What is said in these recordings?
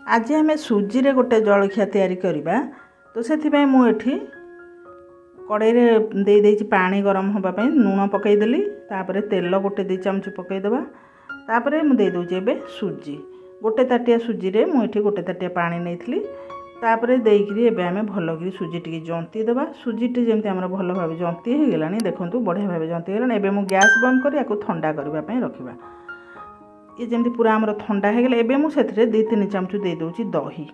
आज आम सुजी रे गोटे जलखिया तैयारी करवा। तो से मुझे कड़े दे पानी गरम होगापी लुण पकईदेली तेल गोटे 2 चामच पकईदेवा। तापर मुझे देदे सुजी गोटे ताटिया सुजी रे मुझे गोटे ताटिया पानी नहीं तापर देकरी आम भलक सुजी टी जंती देवा। सुजी टी जमी आम भल भाव जंती हो गलानी देखो बढ़िया भाव जंती गलानी। एबे मु गैस बंद कर ठंडा करने रखा। ये जमी पूरा आमर ठंडा हो गला। एबे मुझे 2-3 चामच दे दूची दही।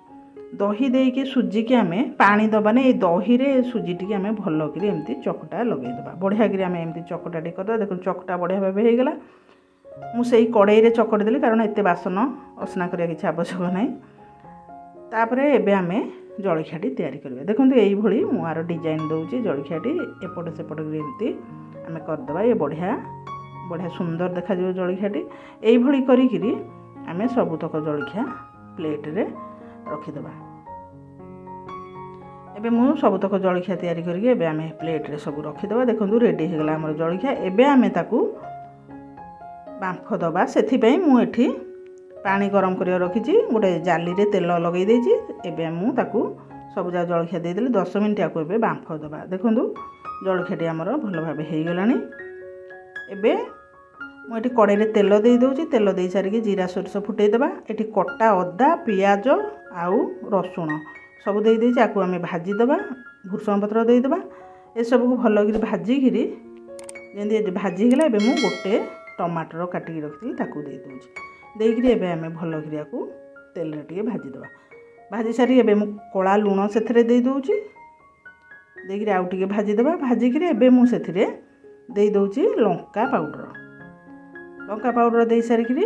दही देके सुजी की आम पानी दबानी ये दही रे सुजी टी आम भलक एमती चकटा लगेदेवा। बढ़िया कि आम एमती चकटा टी करदे। देखो चकटा बढ़िया भाव होगला। मुझे कड़े चकटी देली कारण एत बासन असना करिया किछि आवश्यक नहीं। तापर एबे आम जलखियाटी तैयारी करबा। देखो ये मुआर डिजाइन दूची जलखियाटी एपट सेपट एमती आम करदे। ये बढ़िया बढ़िया सुंदर देखा जलखियाटी यही करी आम सबुतक जलखिया प्लेट रे रखीदेवा। एबे मु सबुतक जलखिया तैयारी करके एबे आम प्लेट रे सब रखीदेवा। देखो रेडी हो गला आमर जलखिया। एबे आम ताकू बांफ दबा। से मुझे पानी गरम कर रखी गोटे जाली रे तेल लगे देछि। एबे मु ताकू सब जा जलखिया देदेली 10 मिनिट आकु एबे बांफ दबा। देखो जलखियाटी आमर भल भाव हो गलानी। एबे मुझे कड़े तेल दे दूची। तेल दे सारिकी जीरा सोरिष फुटेदेवा। ये कटा अदा पियाज आउ रसुण सब दे देछि। आकु आम भाजीदेवा। भृषंग पत्र देदेवा। ये सब को भल भाजिकी जमी भाजीगला। एबे मु गोटे टमाटर काटिकी रखी ताकू दे दूची। देकरी एबे आम भल तेल टे भाजीदेवा। भाजी सारी एबे मु कला लुण से दे दूची। देकरी आउ टिके भाजीदेवा। भाजिकी एबे मु सेथिरे दे दूची लंका पाउडर। लंका पाउडर दे सारिकी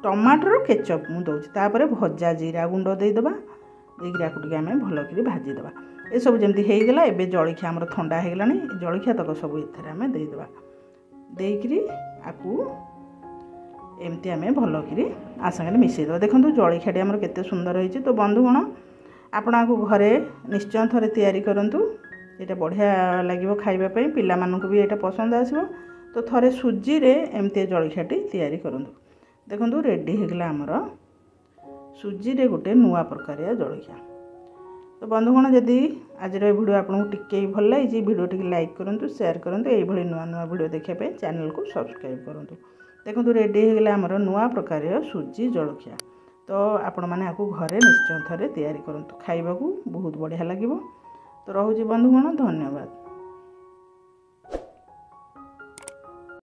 टमाटर केचप मु दूची। तापर भजा जीरा गुंड देदेवा। देकरी आकु टिके आम भल भाजीदेवा। ये सब जमी होगला। एबे जलखिया आमर ठंडा हो गलानी। जलखिया तक सब एथरे आम देदेवा। देकरी आकु एमती आम भलक आसांगे मिसईदेवा। देखो जलखियाटी आमर केते सुंदर होइछि। तो बंधुगण आपण आकु घरे निश्चय थरे तैयारी करंतु। ये बढ़िया लगे खाइबापी पिला मानकु भी ये पसंद आसो। तो थरे सुजी रे एमती जलखियाटी तैयारी करंतु। देखो रेडी होगला आमर सुजी रे गोटे नुआ प्रकारिया जलखिया। तो बंधुगण जदि आज वीडियो आपको टिके भल लगी वीडियो टी लाइक करूँ शेयर करूँ। ये नुआ नुआ वीडियो देखापी चैनल को सब्सक्राइब करूँ। देखो रेडी होगला आमर नुआ प्रकार सुजी जलखिया। तो आपण मैंने आपको घरे निश्चय थरे तैयारी करूँ। खाइबा को बहुत बढ़िया लगे। तो रोचे बंधुगण धन्यवाद।